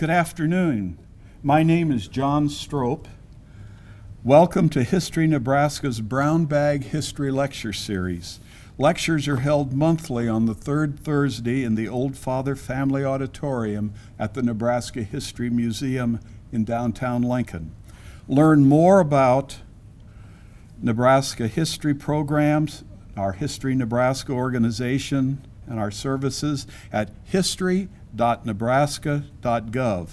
Good afternoon. My name is John Strope. Welcome to History Nebraska's Brown Bag History Lecture Series. Lectures are held monthly on the third Thursday in the Old Father Family Auditorium at the Nebraska History Museum in downtown Lincoln. Learn more about Nebraska history programs, our History Nebraska organization, and our services at history.nebraska.gov.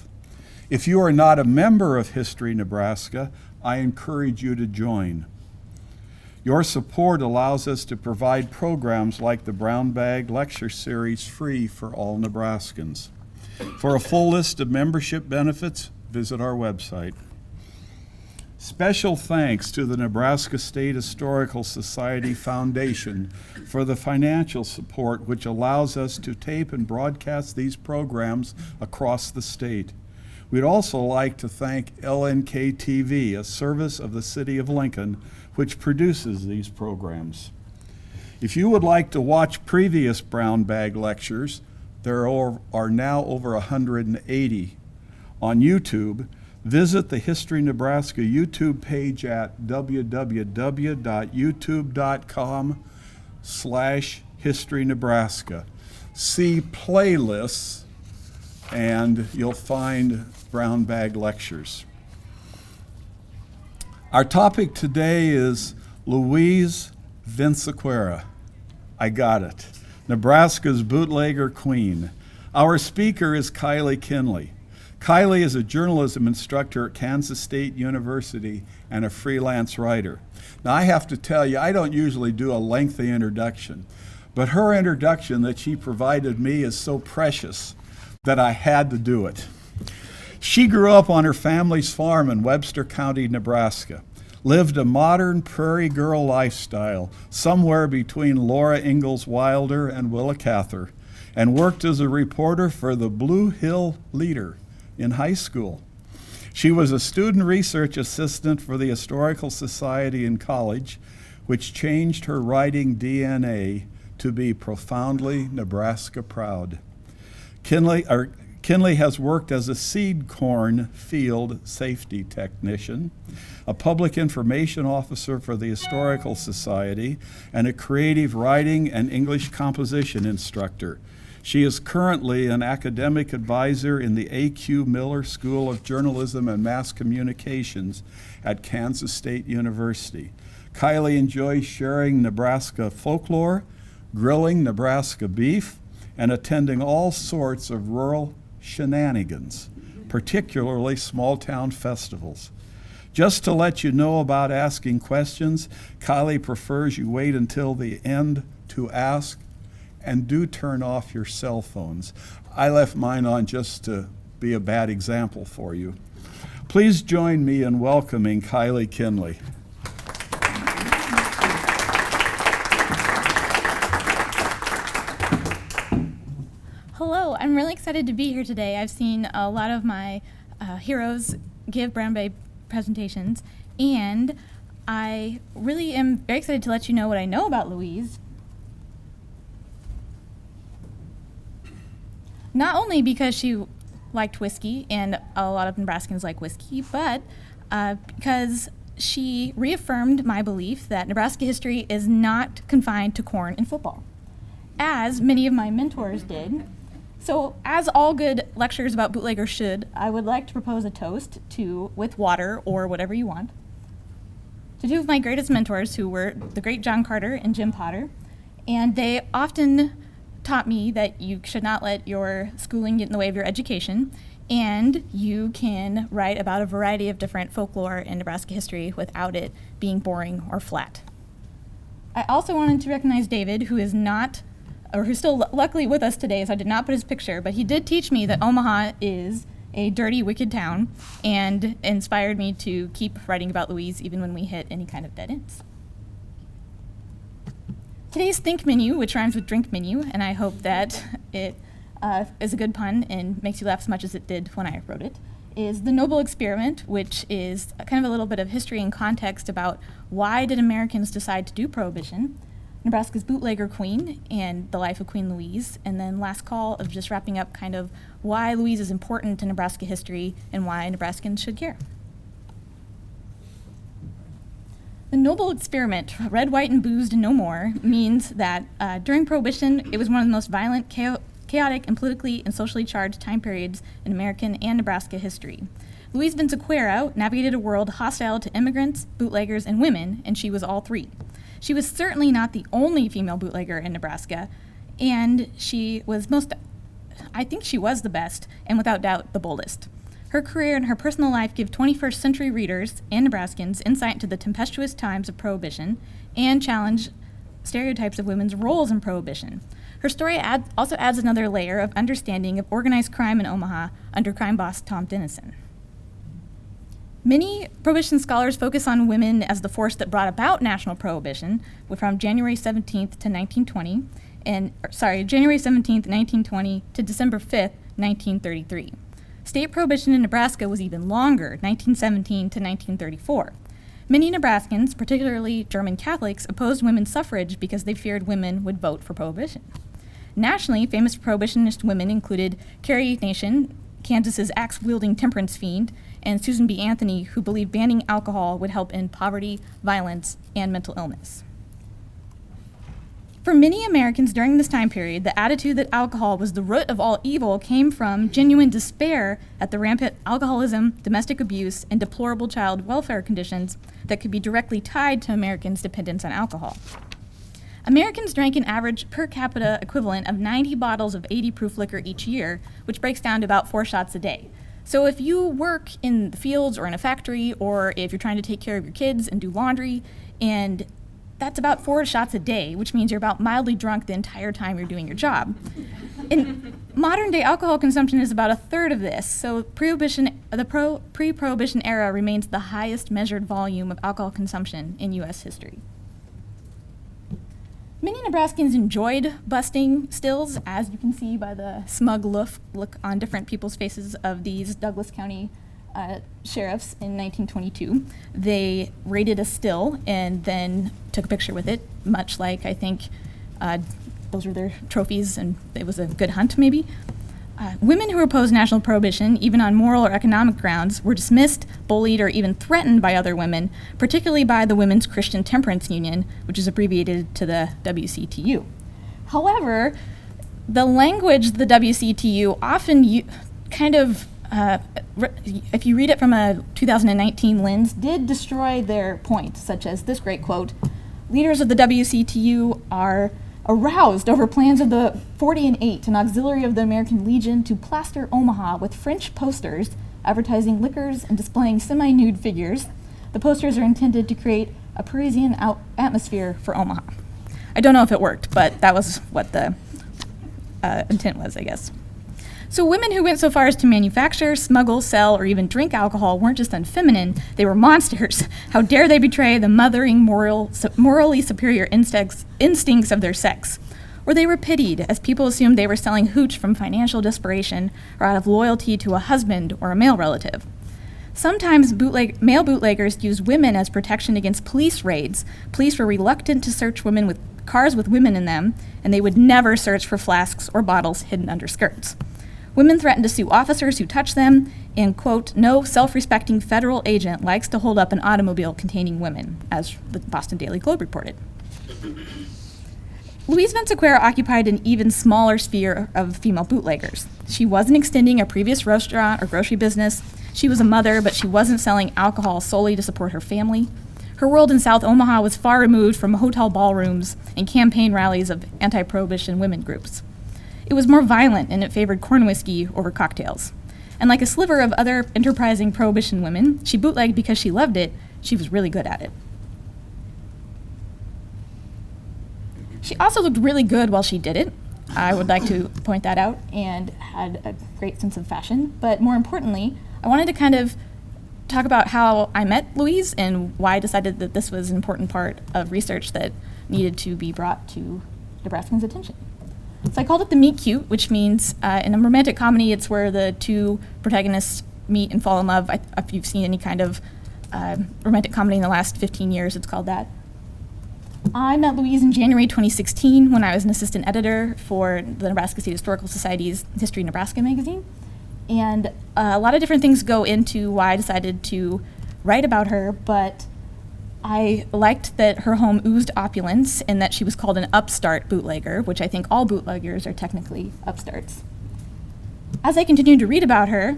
If you are not a member of History Nebraska, I encourage you to join. Your support allows us to provide programs like the Brown Bag Lecture Series free for all Nebraskans. For a full list of membership benefits, visit our website. Special thanks to the Nebraska State Historical Society Foundation for the financial support which allows us to tape and broadcast these programs across the state. We'd also like to thank LNK TV, a service of the City of Lincoln, which produces these programs. If you would like to watch previous Brown Bag lectures, there are now over 180 on YouTube. Visit the History Nebraska YouTube page at www.youtube.com/historynebraska. See playlists and you'll find Brown Bag lectures. Our topic today is Louise Vinciquerra. I got it. Nebraska's bootlegger queen. Our speaker is Kylie Kinley. Kylie is a journalism instructor at Kansas State University and a freelance writer. Now, I have to tell you, I don't usually do a lengthy introduction, but her introduction that she provided me is so precious that I had to do it. She grew up on her family's farm in Webster County, Nebraska, lived a modern prairie girl lifestyle somewhere between Laura Ingalls Wilder and Willa Cather, and worked as a reporter for the Blue Hill Leader in high school. She was a student research assistant for the Historical Society in college, which changed her writing DNA to be profoundly Nebraska proud. Kinley has worked as a seed corn field safety technician, a public information officer for the Historical Society, and a creative writing and English composition instructor. She is currently an academic advisor in the A.Q. Miller School of Journalism and Mass Communications at Kansas State University. Kylie enjoys sharing Nebraska folklore, grilling Nebraska beef, and attending all sorts of rural shenanigans, particularly small-town festivals. Just to let you know about asking questions, Kylie prefers you wait until the end to ask, and do turn off your cell phones. I left mine on just to be a bad example for you. Please join me in welcoming Kylie Kinley. Hello, I'm really excited to be here today. I've seen a lot of my heroes give Brown Bag presentations, and I really am very excited to let you know what I know about Louise. Not only because she liked whiskey, and a lot of Nebraskans like whiskey, but because she reaffirmed my belief that Nebraska history is not confined to corn and football, as many of my mentors did. So, as all good lectures about bootleggers should, I would like to propose a toast with water or whatever you want, to two of my greatest mentors, who were the great John Carter and Jim Potter, and they often taught me that you should not let your schooling get in the way of your education, and you can write about a variety of different folklore and Nebraska history without it being boring or flat. I also wanted to recognize David, who's still luckily with us today, so I did not put his picture, but he did teach me that Omaha is a dirty, wicked town, and inspired me to keep writing about Louise even when we hit any kind of dead ends. Today's think menu, which rhymes with drink menu, and I hope that it is a good pun and makes you laugh as much as it did when I wrote it, is the Noble Experiment, which is kind of a little bit of history and context about why did Americans decide to do Prohibition. Nebraska's bootlegger queen and the life of Queen Louise, and then last call of just wrapping up kind of why Louise is important to Nebraska history and why Nebraskans should care. The noble experiment, red, white, and boozed and no more, means that during Prohibition, it was one of the most violent, chaotic, and politically and socially charged time periods in American and Nebraska history. Louise Vinciquerra navigated a world hostile to immigrants, bootleggers, and women, and she was all three. She was certainly not the only female bootlegger in Nebraska, and she was I think she was the best, and without doubt, the boldest. Her career and her personal life give 21st century readers and Nebraskans insight into the tempestuous times of Prohibition and challenge stereotypes of women's roles in Prohibition. Her story also adds another layer of understanding of organized crime in Omaha under crime boss Tom Dennison. Many Prohibition scholars focus on women as the force that brought about national Prohibition from January 17th to 1920, January 17th, 1920 to December 5th, 1933. State Prohibition in Nebraska was even longer, 1917 to 1934. Many Nebraskans, particularly German Catholics, opposed women's suffrage because they feared women would vote for Prohibition. Nationally, famous Prohibitionist women included Carrie Nation, Kansas's axe-wielding temperance fiend, and Susan B. Anthony, who believed banning alcohol would help end poverty, violence, and mental illness. For many Americans during this time period, the attitude that alcohol was the root of all evil came from genuine despair at the rampant alcoholism, domestic abuse, and deplorable child welfare conditions that could be directly tied to Americans' dependence on alcohol. Americans drank an average per capita equivalent of 90 bottles of 80 proof liquor each year, which breaks down to about 4 shots a day. So if you work in the fields or in a factory, or if you're trying to take care of your kids and do laundry, and that's about 4 shots a day, which means you're about mildly drunk the entire time you're doing your job. In modern day alcohol consumption is about a third of this, so the pre-Prohibition era remains the highest measured volume of alcohol consumption in U.S. history. Many Nebraskans enjoyed busting stills, as you can see by the smug look on different people's faces of these Douglas County sheriffs in 1922. They raided a still and then took a picture with it, much like I think those were their trophies and it was a good hunt maybe. Women who opposed national prohibition, even on moral or economic grounds, were dismissed, bullied, or even threatened by other women, particularly by the Women's Christian Temperance Union, which is abbreviated to the WCTU. However, the language the WCTU often if you read it from a 2019 lens, did destroy their point, such as this great quote: "Leaders of the WCTU are aroused over plans of the 40 and 8, an auxiliary of the American Legion, to plaster Omaha with French posters advertising liquors and displaying semi-nude figures. The posters are intended to create a Parisian atmosphere for Omaha." I don't know if it worked, but that was what the intent was, I guess. So women who went so far as to manufacture, smuggle, sell, or even drink alcohol weren't just unfeminine, they were monsters. How dare they betray the mothering, morally superior instincts of their sex? Or they were pitied, as people assumed they were selling hooch from financial desperation or out of loyalty to a husband or a male relative. Sometimes male bootleggers used women as protection against police raids. Police were reluctant to search women with cars with women in them, and they would never search for flasks or bottles hidden under skirts. Women threatened to sue officers who touch them, and, quote, "No self-respecting federal agent likes to hold up an automobile containing women," as the Boston Daily Globe reported. Louise Vinciquerra occupied an even smaller sphere of female bootleggers. She wasn't extending a previous restaurant or grocery business. She was a mother, but she wasn't selling alcohol solely to support her family. Her world in South Omaha was far removed from hotel ballrooms and campaign rallies of anti-prohibition women groups. It was more violent, and it favored corn whiskey over cocktails. And like a sliver of other enterprising prohibition women, she bootlegged because she loved it. She was really good at it. She also looked really good while she did it. I would like to point that out, and had a great sense of fashion. But more importantly, I wanted to kind of talk about how I met Louise and why I decided that this was an important part of research that needed to be brought to Nebraskans' attention. So I called it the Meetcute, which means in a romantic comedy, it's where the two protagonists meet and fall in love. If you've seen any kind of romantic comedy in the last 15 years, it's called that. I met Louise in January 2016 when I was an assistant editor for the Nebraska State Historical Society's History Nebraska magazine. And a lot of different things go into why I decided to write about her, but I liked that her home oozed opulence and that she was called an upstart bootlegger, which I think all bootleggers are technically upstarts. As I continued to read about her,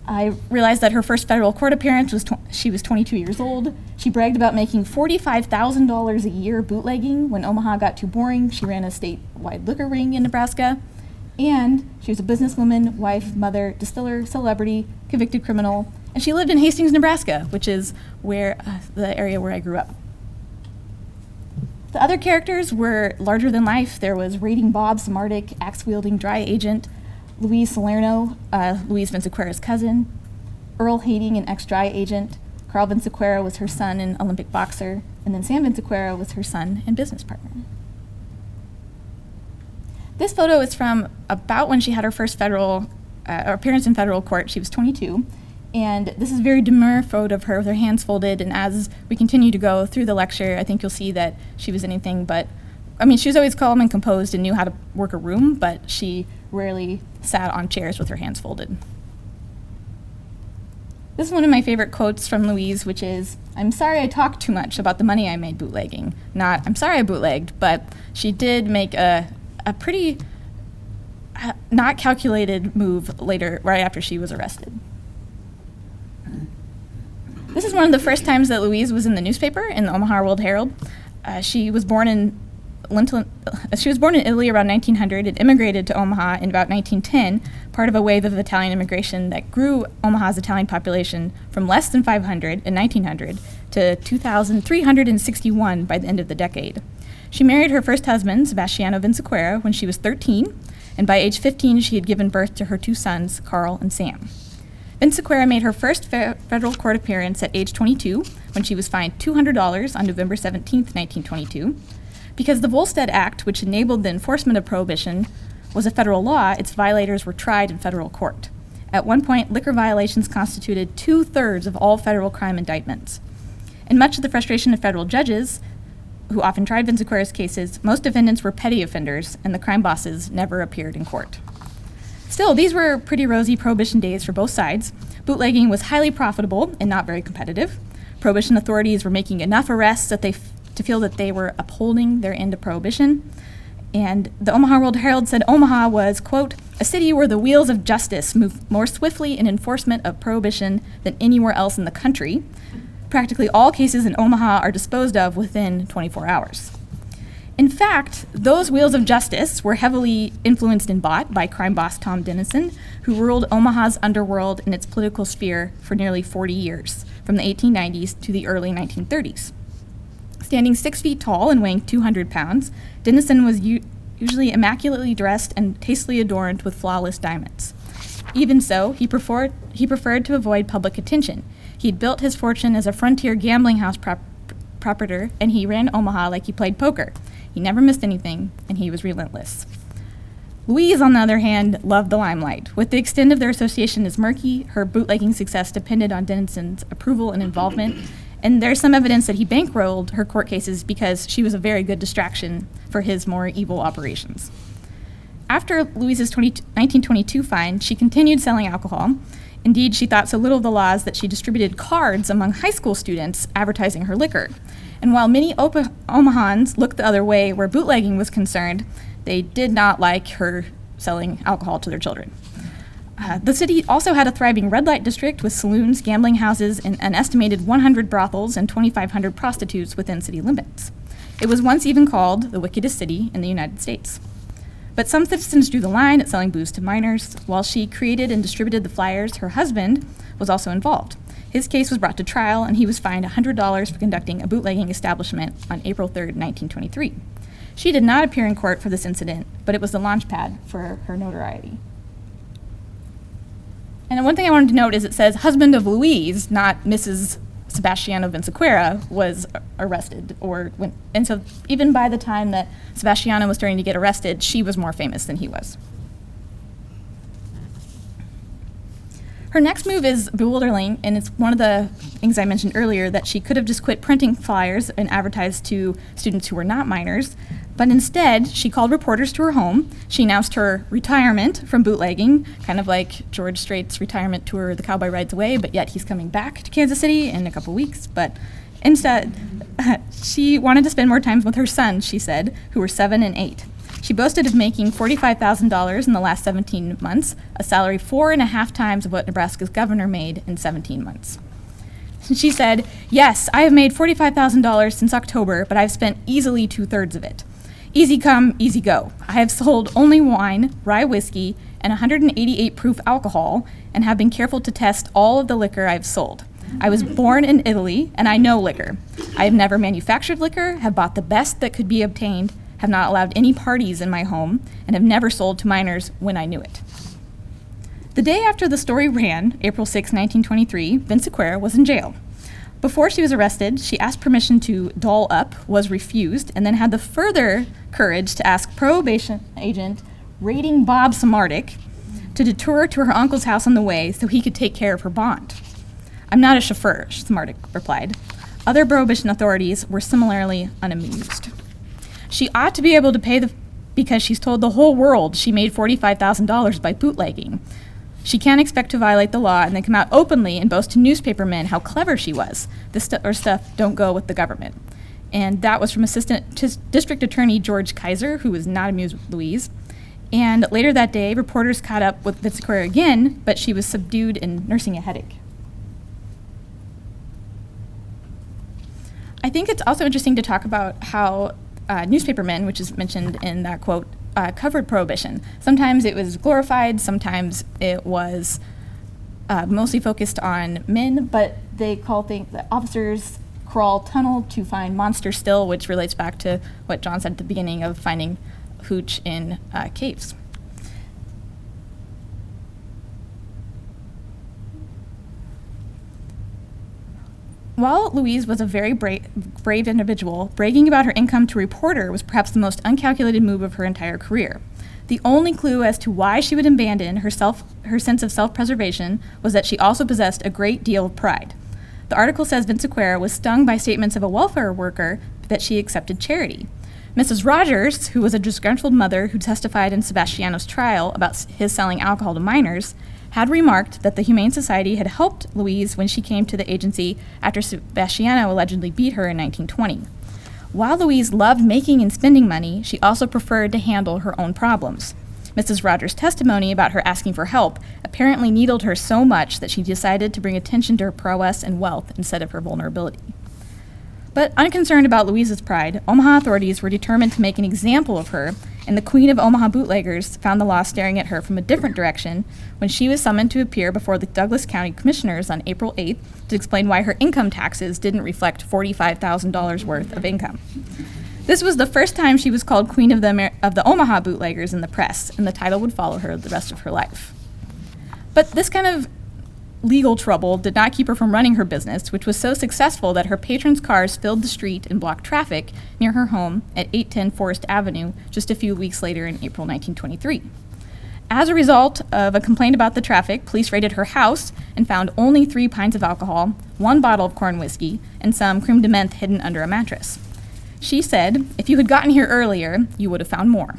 I realized that her first federal court appearance was she was 22 years old. She bragged about making $45,000 a year bootlegging. When Omaha got too boring, she ran a statewide liquor ring in Nebraska. And she was a businesswoman, wife, mother, distiller, celebrity, convicted criminal, and she lived in Hastings, Nebraska, which is where the area where I grew up. The other characters were larger than life. There was Raiding Bob Samardic, axe-wielding dry agent, Louise Salerno, Louise Vinciquerra's cousin, Earl Handing, an ex-dry agent. Carl Vinciquerra was her son and Olympic boxer, and then Sam Vinciquerra was her son and business partner. This photo is from about when she had her first federal appearance in federal court. She was 22, and this is a very demure photo of her with her hands folded, and as we continue to go through the lecture, I think you'll see that she was anything but, she was always calm and composed and knew how to work a room, but she rarely sat on chairs with her hands folded. This is one of my favorite quotes from Louise, which is, "I'm sorry I talked too much about the money I made bootlegging." Not, "I'm sorry I bootlegged," but she did make a pretty not calculated move later, right after she was arrested. This is one of the first times that Louise was in the newspaper, in the Omaha World Herald. She was born in Italy around 1900 and immigrated to Omaha in about 1910, part of a wave of Italian immigration that grew Omaha's Italian population from less than 500 in 1900 to 2,361 by the end of the decade. She married her first husband, Sebastiano Vinciquerra, when she was 13, and by age 15 she had given birth to her two sons, Carl and Sam. Vinciquerra made her first federal court appearance at age 22 when she was fined $200 on November 17, 1922. Because the Volstead Act, which enabled the enforcement of prohibition, was a federal law, its violators were tried in federal court. At one point, liquor violations constituted 2/3 of all federal crime indictments. And much of the frustration of federal judges, who often tried Vinciquerra's cases, most defendants were petty offenders, and the crime bosses never appeared in court. Still, these were pretty rosy prohibition days for both sides. Bootlegging was highly profitable and not very competitive. Prohibition authorities were making enough arrests to feel that they were upholding their end of prohibition. And the Omaha World Herald said Omaha was, quote, "a city where the wheels of justice move more swiftly in enforcement of prohibition than anywhere else in the country. Practically all cases in Omaha are disposed of within 24 hours. In fact, those wheels of justice were heavily influenced and bought by crime boss Tom Dennison, who ruled Omaha's underworld and its political sphere for nearly 40 years, from the 1890s to the early 1930s. Standing 6 feet tall and weighing 200 pounds, Dennison was usually immaculately dressed and tastefully adorned with flawless diamonds. Even so, he preferred to avoid public attention. He'd built his fortune as a frontier gambling house proprietor, and he ran Omaha like he played poker. He never missed anything, and he was relentless. Louise, on the other hand, loved the limelight. With the extent of their association as murky, her bootlegging success depended on Dennison's approval and involvement, and there's some evidence that he bankrolled her court cases because she was a very good distraction for his more evil operations. After Louise's 1922 fine, she continued selling alcohol. Indeed, she thought so little of the laws that she distributed cards among high school students advertising her liquor. And while many Omahans looked the other way where bootlegging was concerned, they did not like her selling alcohol to their children. The city also had a thriving red light district with saloons, gambling houses, and an estimated 100 brothels and 2,500 prostitutes within city limits. It was once even called the wickedest city in the United States. But some citizens drew the line at selling booze to minors. While she created and distributed the flyers, her husband was also involved. His case was brought to trial, and he was fined $100 for conducting a bootlegging establishment on April 3rd, 1923. She did not appear in court for this incident, but it was the launch pad for her notoriety. And one thing I wanted to note is it says husband of Louise, not Mrs. Sebastiano Vinciquerra, was arrested. And so even by the time that Sebastiano was starting to get arrested, she was more famous than he was. Her next move is Buhler Lane, and it's one of the things I mentioned earlier, that she could have just quit printing flyers and advertised to students who were not minors, but instead she called reporters to her home. She announced her retirement from bootlegging, kind of like George Strait's retirement tour, The Cowboy Rides Away, but yet he's coming back to Kansas City in a couple weeks. But instead, she wanted to spend more time with her sons, she said, who were 7 and 8. She boasted of making $45,000 in the last 17 months, a salary 4.5 times of what Nebraska's governor made in 17 months. She said, "Yes, I have made $45,000 since October, but I've spent easily 2/3 of it. Easy come, easy go. I have sold only wine, rye whiskey, and 188 proof alcohol, and have been careful to test all of the liquor I've sold. I was born in Italy, and I know liquor. I have never manufactured liquor, have bought the best that could be obtained, have not allowed any parties in my home, and have never sold to minors when I knew it." The day after the story ran, April 6, 1923, Vinciquerra was in jail. Before she was arrested, she asked permission to doll up, was refused, and then had the further courage to ask probation agent Rating Bob Samardic to detour to her uncle's house on the way so he could take care of her bond. "I'm not a chauffeur," Samardic replied. Other prohibition authorities were similarly unamused. "She ought to be able to pay because she's told the whole world she made $45,000 by bootlegging. She can't expect to violate the law and then come out openly and boast to newspapermen how clever she was. This stuff don't go with the government." And that was from Assistant District Attorney George Kaiser, who was not amused with Louise. And later that day, reporters caught up with Vinciquerra again, but she was subdued and nursing a headache. I think it's also interesting to talk about how newspapermen, which is mentioned in that quote, covered prohibition. Sometimes it was glorified, sometimes it was mostly focused on men, but they call things, the officers crawl tunnel to find monster still, which relates back to what John said at the beginning of finding hooch in caves. While Louise was a very brave individual, bragging about her income to a reporter was perhaps the most uncalculated move of her entire career. The only clue as to why she would abandon her sense of self-preservation was that she also possessed a great deal of pride. The article says Vinciquerra was stung by statements of a welfare worker that she accepted charity. Mrs. Rogers, who was a disgruntled mother who testified in Sebastiano's trial about his selling alcohol to minors, had remarked that the Humane Society had helped Louise when she came to the agency after Sebastiano allegedly beat her in 1920. While Louise loved making and spending money, she also preferred to handle her own problems. Mrs. Rogers' testimony about her asking for help apparently needled her so much that she decided to bring attention to her prowess and wealth instead of her vulnerability. But unconcerned about Louise's pride, Omaha authorities were determined to make an example of her, and the Queen of Omaha bootleggers found the law staring at her from a different direction when she was summoned to appear before the Douglas County Commissioners on April 8th to explain why her income taxes didn't reflect $45,000 worth of income. This was the first time she was called Queen of the Omaha bootleggers in the press, and the title would follow her the rest of her life. But this kind of legal trouble did not keep her from running her business, which was so successful that her patrons' cars filled the street and blocked traffic near her home at 810 Forest Avenue just a few weeks later in April 1923. As a result of a complaint about the traffic, police raided her house and found only 3 pints of alcohol, 1 bottle of corn whiskey, and some creme de menthe hidden under a mattress. She said, "If you had gotten here earlier, you would have found more."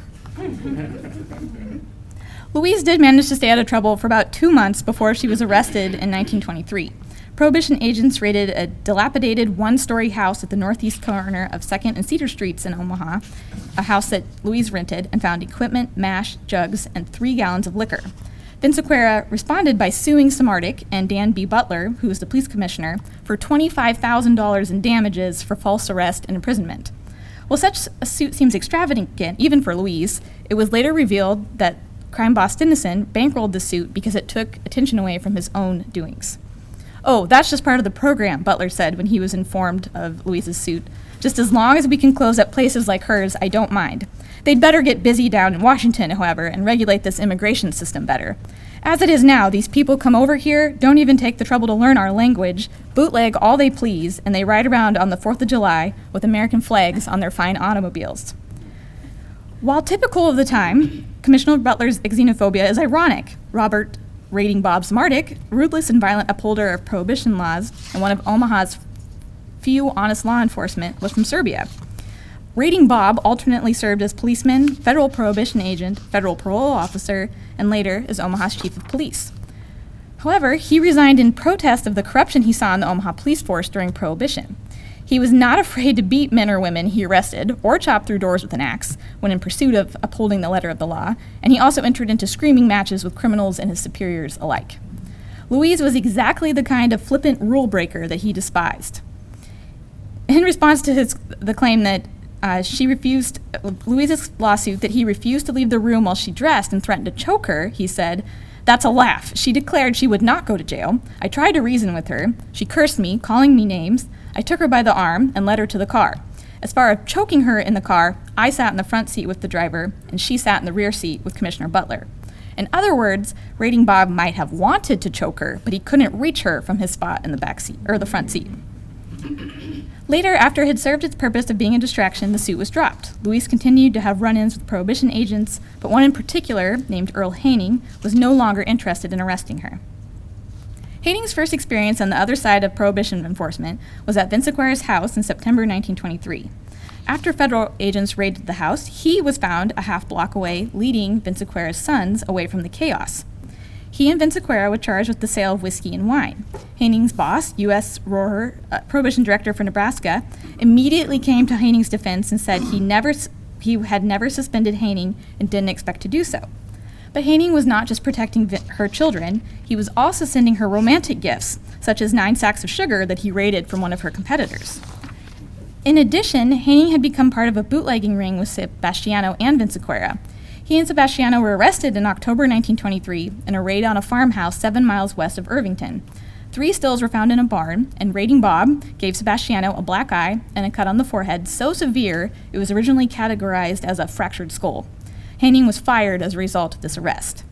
Louise did manage to stay out of trouble for about 2 months before she was arrested in 1923. Prohibition agents raided a dilapidated 1-story house at the northeast corner of 2nd and Cedar Streets in Omaha, a house that Louise rented, and found equipment, mash, jugs, and 3 gallons of liquor. Vinciquerra responded by suing Samardic and Dan B. Butler, who was the police commissioner, for $25,000 in damages for false arrest and imprisonment. While such a suit seems extravagant, even for Louise, it was later revealed that crime boss Dennison bankrolled the suit because it took attention away from his own doings. "Oh, that's just part of the program," Butler said when he was informed of Louise's suit. "Just as long as we can close up places like hers, I don't mind. They'd better get busy down in Washington, however, and regulate this immigration system better. As it is now, these people come over here, don't even take the trouble to learn our language, bootleg all they please, and they ride around on the 4th of July with American flags on their fine automobiles." While typical of the time, Commissioner Butler's xenophobia is ironic. Robert Raiding Bob Smartick, ruthless and violent upholder of prohibition laws and one of Omaha's few honest law enforcement, was from Serbia. Raiding Bob alternately served as policeman, federal prohibition agent, federal parole officer, and later as Omaha's chief of police. However, he resigned in protest of the corruption he saw in the Omaha police force during Prohibition. He was not afraid to beat men or women he arrested or chop through doors with an axe when in pursuit of upholding the letter of the law, and he also entered into screaming matches with criminals and his superiors alike. Louise was exactly the kind of flippant rule breaker that he despised. In response to the claim that Louise's lawsuit that he refused to leave the room while she dressed and threatened to choke her, he said, "That's a laugh. She declared she would not go to jail. I tried to reason with her. She cursed me, calling me names. I took her by the arm and led her to the car. As far as choking her in the car, I sat in the front seat with the driver, and she sat in the rear seat with Commissioner Butler." In other words, Raiding Bob might have wanted to choke her, but he couldn't reach her from his spot in the back seat or the front seat. Later, after it had served its purpose of being a distraction, the suit was dropped. Louise continued to have run-ins with prohibition agents, but one in particular, named Earl Haney, was no longer interested in arresting her. Haning's first experience on the other side of prohibition enforcement was at Vinciquerra's house in September 1923. After federal agents raided the house, he was found a half block away, leading Vinciquerra's sons away from the chaos. He and Vinciquerra were charged with the sale of whiskey and wine. Haning's boss, U.S. Rohrer, Prohibition Director for Nebraska, immediately came to Haning's defense and said he had never suspended Haning and didn't expect to do so. But Haining was not just protecting her children, he was also sending her romantic gifts, such as 9 sacks of sugar that he raided from one of her competitors. In addition, Haining had become part of a bootlegging ring with Sebastiano and Vinciquerra. He and Sebastiano were arrested in October 1923 in a raid on a farmhouse 7 miles west of Irvington. 3 stills were found in a barn, and Raiding Bob gave Sebastiano a black eye and a cut on the forehead so severe it was originally categorized as a fractured skull. Haining was fired as a result of this arrest.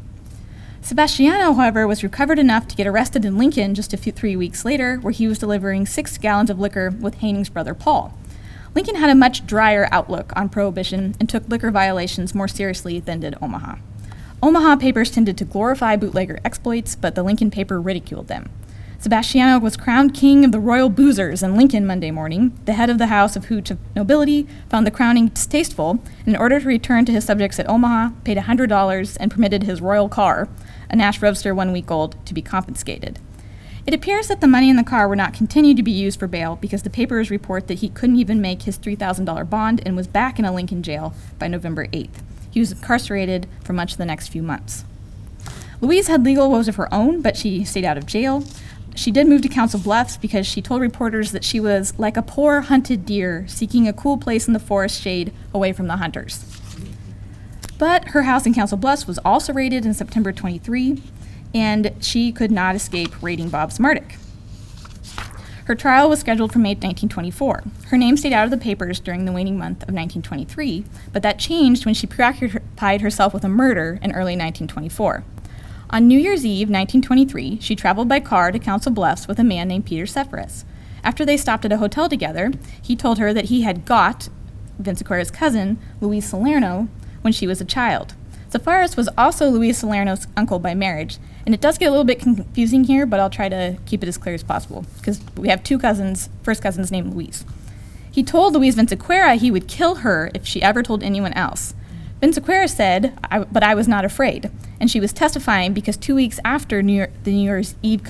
Sebastiano, however, was recovered enough to get arrested in Lincoln just 3 weeks later, where he was delivering 6 gallons of liquor with Haining's brother Paul. Lincoln had a much drier outlook on prohibition and took liquor violations more seriously than did Omaha. Omaha papers tended to glorify bootlegger exploits, but the Lincoln paper ridiculed them. Sebastiano was crowned king of the royal boozers in Lincoln Monday morning. The head of the House of Hooch of Nobility found the crowning distasteful, and in order to return to his subjects at Omaha, paid $100 and permitted his royal car, a Nash Roadster 1 week old, to be confiscated. It appears that the money in the car would not continue to be used for bail because the papers report that he couldn't even make his $3,000 bond and was back in a Lincoln jail by November 8th. He was incarcerated for much of the next few months. Louise had legal woes of her own, but she stayed out of jail. She did move to Council Bluffs because she told reporters that she was like a poor hunted deer seeking a cool place in the forest shade away from the hunters. But her house in Council Bluffs was also raided in September 23, and she could not escape Raiding Bob Smartick. Her trial was scheduled for May 1924. Her name stayed out of the papers during the waning month of 1923, but that changed when she preoccupied herself with a murder in early 1924. On New Year's Eve, 1923, she traveled by car to Council Bluffs with a man named Peter Seferis. After they stopped at a hotel together, he told her that he had got Vinciquerra's cousin, Louise Salerno, when she was a child. Seferis was also Louise Salerno's uncle by marriage, and it does get a little bit confusing here, but I'll try to keep it as clear as possible, because we have 2 cousins, first cousins named Louise. He told Louise Vinciquerra he would kill her if she ever told anyone else. Vinciquerra said, but I was not afraid, and she was testifying because 2 weeks after the New Year's Eve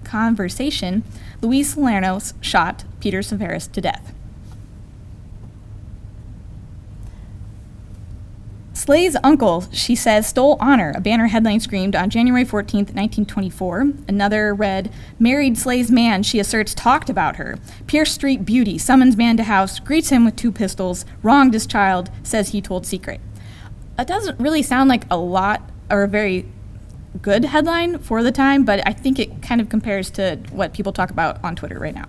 conversation, Louise Salerno shot Peter Seferis to death. Slay's uncle, she says, stole honor, a banner headline screamed on January 14th, 1924. Another read, married Slay's man, she asserts, talked about her. Pierce Street beauty, summons man to house, greets him with 2 pistols, wronged his child, says he told secret. It doesn't really sound like a lot or a very good headline for the time, but I think it kind of compares to what people talk about on Twitter right now.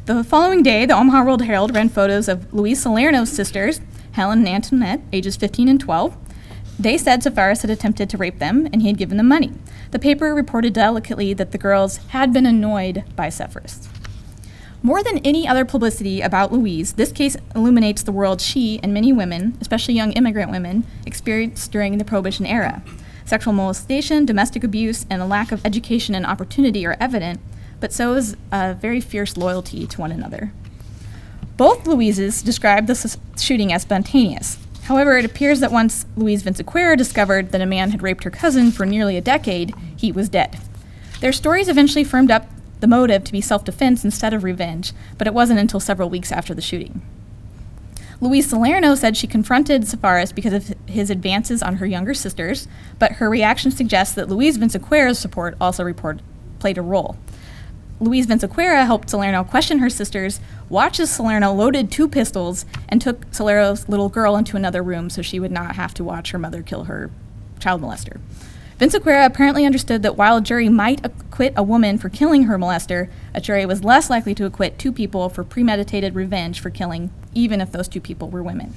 The following day, the Omaha World-Herald ran photos of Louise Salerno's sisters, Helen and Antoinette, ages 15 and 12. They said Seferis had attempted to rape them and he had given them money. The paper reported delicately that the girls had been annoyed by Seferis. More than any other publicity about Louise, this case illuminates the world she and many women, especially young immigrant women, experienced during the Prohibition era. Sexual molestation, domestic abuse, and a lack of education and opportunity are evident, but so is a very fierce loyalty to one another. Both Louises described the shooting as spontaneous. However, it appears that once Louise Vinciquerra discovered that a man had raped her cousin for nearly a decade, he was dead. Their stories eventually firmed up the motive to be self-defense instead of revenge, but it wasn't until several weeks after the shooting. Louise Salerno said she confronted Safaris because of his advances on her younger sisters, but her reaction suggests that Louise Vinciquerra's support also played a role. Louise Vinciquerra helped Salerno question her sisters, watched as Salerno loaded 2 pistols, and took Salerno's little girl into another room so she would not have to watch her mother kill her child molester. Vinciquerra apparently understood that while a jury might acquit a woman for killing her molester, a jury was less likely to acquit 2 people for premeditated revenge for killing, even if those 2 people were women.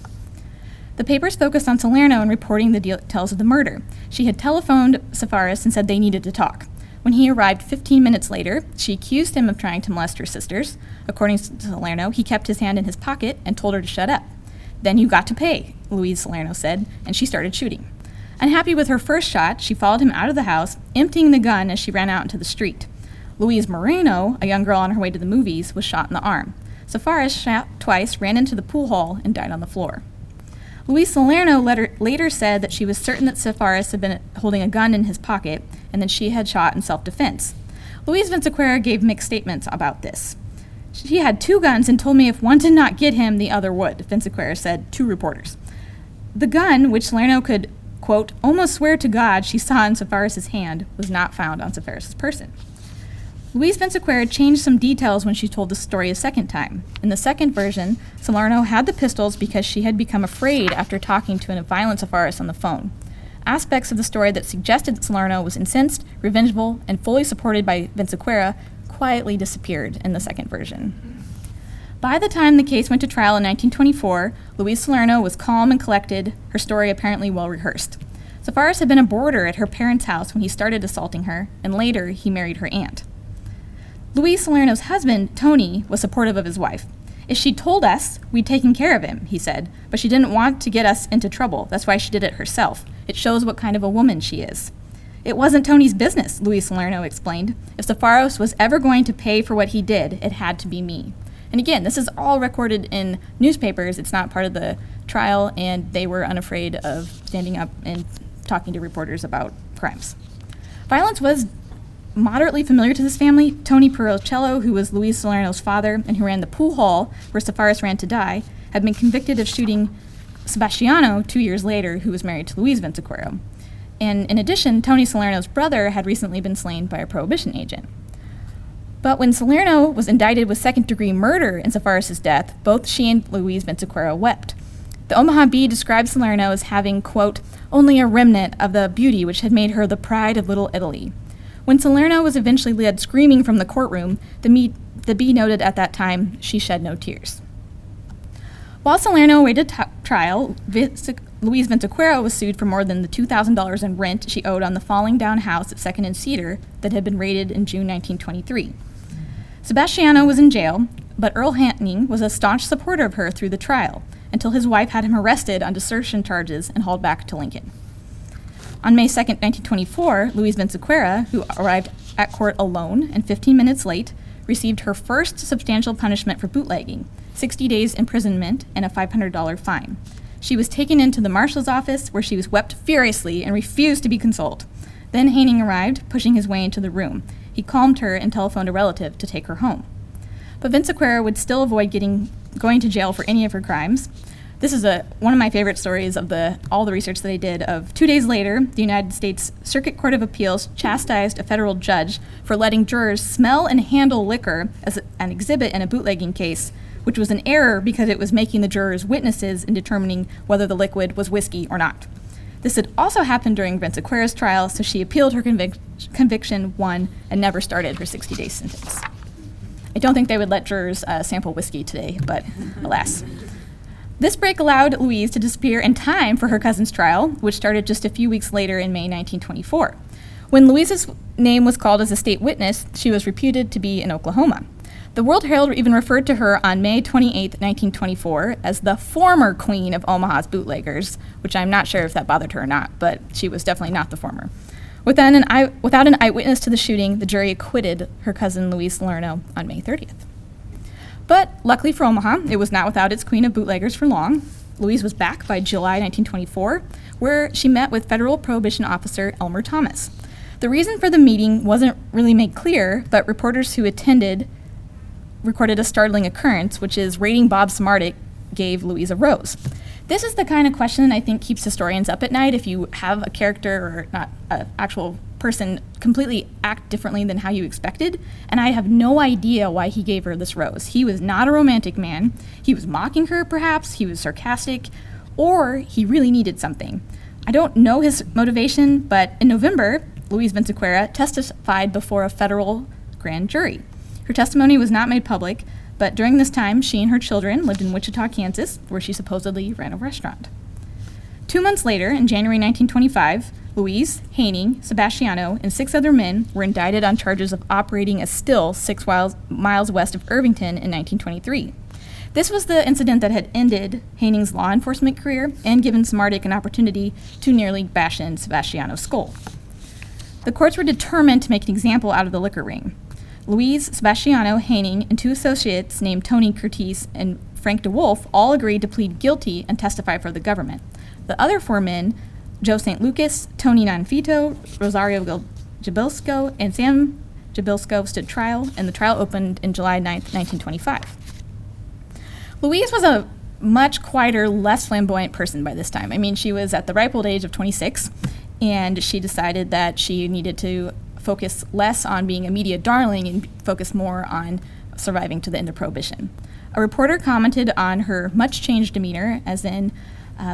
The papers focused on Salerno in reporting the details of the murder. She had telephoned Safaris and said they needed to talk. When he arrived 15 minutes later, she accused him of trying to molest her sisters. According to Salerno, he kept his hand in his pocket and told her to shut up. "Then you got to pay," Louise Salerno said, and she started shooting. Unhappy with her first shot, she followed him out of the house, emptying the gun as she ran out into the street. Louise Moreno, a young girl on her way to the movies, was shot in the arm. Safaris shot twice, ran into the pool hall, and died on the floor. Louise Salerno later said that she was certain that Safaris had been holding a gun in his pocket and that she had shot in self-defense. Louise Vinciquerra gave mixed statements about this. "She had 2 guns and told me if one did not get him, the other would," Vinciquerra said to reporters. The gun, which Salerno could, quote, almost swear to God she saw in Safaris' hand, was not found on Safaris' person. Louise Vinciquerra changed some details when she told the story a second time. In the second version, Salerno had the pistols because she had become afraid after talking to a violent Safaris on the phone. Aspects of the story that suggested that Salerno was incensed, revengeful, and fully supported by Vinciquerra quietly disappeared in the second version. By the time the case went to trial in 1924, Louise Salerno was calm and collected, her story apparently well rehearsed. Safaris had been a boarder at her parents' house when he started assaulting her, and later he married her aunt. Louise Salerno's husband, Tony, was supportive of his wife. "If she'd told us, we'd taken care of him," he said, "but she didn't want to get us into trouble. That's why she did it herself. It shows what kind of a woman she is." "It wasn't Tony's business," Louise Salerno explained. "If Safaris was ever going to pay for what he did, it had to be me." And again, this is all recorded in newspapers. It's not part of the trial, and they were unafraid of standing up and talking to reporters about crimes. Violence was moderately familiar to this family. Tony Perocello, who was Louise Salerno's father and who ran the pool hall where Safaris ran to die, had been convicted of shooting Sebastiano 2 years later, who was married to Louise Vinciquerra. And in addition, Tony Salerno's brother had recently been slain by a prohibition agent. But when Salerno was indicted with second-degree murder in Safaris' death, both she and Louise Vinciquerra wept. The Omaha Bee described Salerno as having, quote, only a remnant of the beauty which had made her the pride of Little Italy. When Salerno was eventually led screaming from the courtroom, the Bee noted at that time she shed no tears. While Salerno awaited trial, Louise Vinciquerra was sued for more than the $2,000 in rent she owed on the falling down house at 2nd and Cedar that had been raided in June 1923. Sebastiano was in jail, but Earl Handing was a staunch supporter of her through the trial, until his wife had him arrested on desertion charges and hauled back to Lincoln. On May 2, 1924, Louise Vinciquerra, who arrived at court alone and 15 minutes late, received her first substantial punishment for bootlegging, 60 days imprisonment and a $500 fine. She was taken into the marshal's office, where she was wept furiously and refused to be consoled. Then Haining arrived, pushing his way into the room. He calmed her and telephoned a relative to take her home. But Vinciquerra would still avoid going to jail for any of her crimes. This is one of my favorite stories of all the research that I did of 2 days later, the United States Circuit Court of Appeals chastised a federal judge for letting jurors smell and handle liquor as an exhibit in a bootlegging case, which was an error because it was making the jurors witnesses in determining whether the liquid was whiskey or not. This had also happened during Vinciquerra's trial, so she appealed her conviction, won, and never started her 60-day sentence. I don't think they would let jurors sample whiskey today, but alas. This break allowed Louise to disappear in time for her cousin's trial, which started just a few weeks later in May 1924. When Louise's name was called as a state witness, she was reputed to be in Oklahoma. The World Herald even referred to her on May 28, 1924, as the former queen of Omaha's bootleggers, which I'm not sure if that bothered her or not, but she was definitely not the former. Without an eyewitness to the shooting, the jury acquitted her cousin Louise Salerno on May 30th. But luckily for Omaha, it was not without its queen of bootleggers for long. Louise was back by July 1924, where she met with federal prohibition officer Elmer Thomas. The reason for the meeting wasn't really made clear, but reporters who attended recorded a startling occurrence, which is raiding Bob Smartick gave Louise a rose. This is the kind of question I think keeps historians up at night if you have a character, or not an actual person, completely act differently than how you expected, and I have no idea why he gave her this rose. He was not a romantic man. He was mocking her, perhaps. He was sarcastic, or he really needed something. I don't know his motivation, but in November, Louise Vinciquerra testified before a federal grand jury. Her testimony was not made public, but during this time, she and her children lived in Wichita, Kansas, where she supposedly ran a restaurant. 2 months later, in January 1925, Louise, Haining, Sebastiano, and 6 other men were indicted on charges of operating a still 6 miles west of Irvington in 1923. This was the incident that had ended Haining's law enforcement career and given Smartick an opportunity to nearly bash in Sebastiano's skull. The courts were determined to make an example out of the liquor ring. Louise, Sebastiano, Haining, and 2 associates named Tony Curtis and Frank DeWolf all agreed to plead guilty and testify for the government. The other 4 men, Joe St. Lucas, Tony Nanfito, Rosario Jabilsko, and Sam Jabilsko, stood trial, and the trial opened in July 9, 1925. Louise was a much quieter, less flamboyant person by this time. I mean, she was at the ripe old age of 26, and she decided that she needed to focus less on being a media darling and focus more on surviving to the end of Prohibition. A reporter commented on her much-changed demeanor, as in,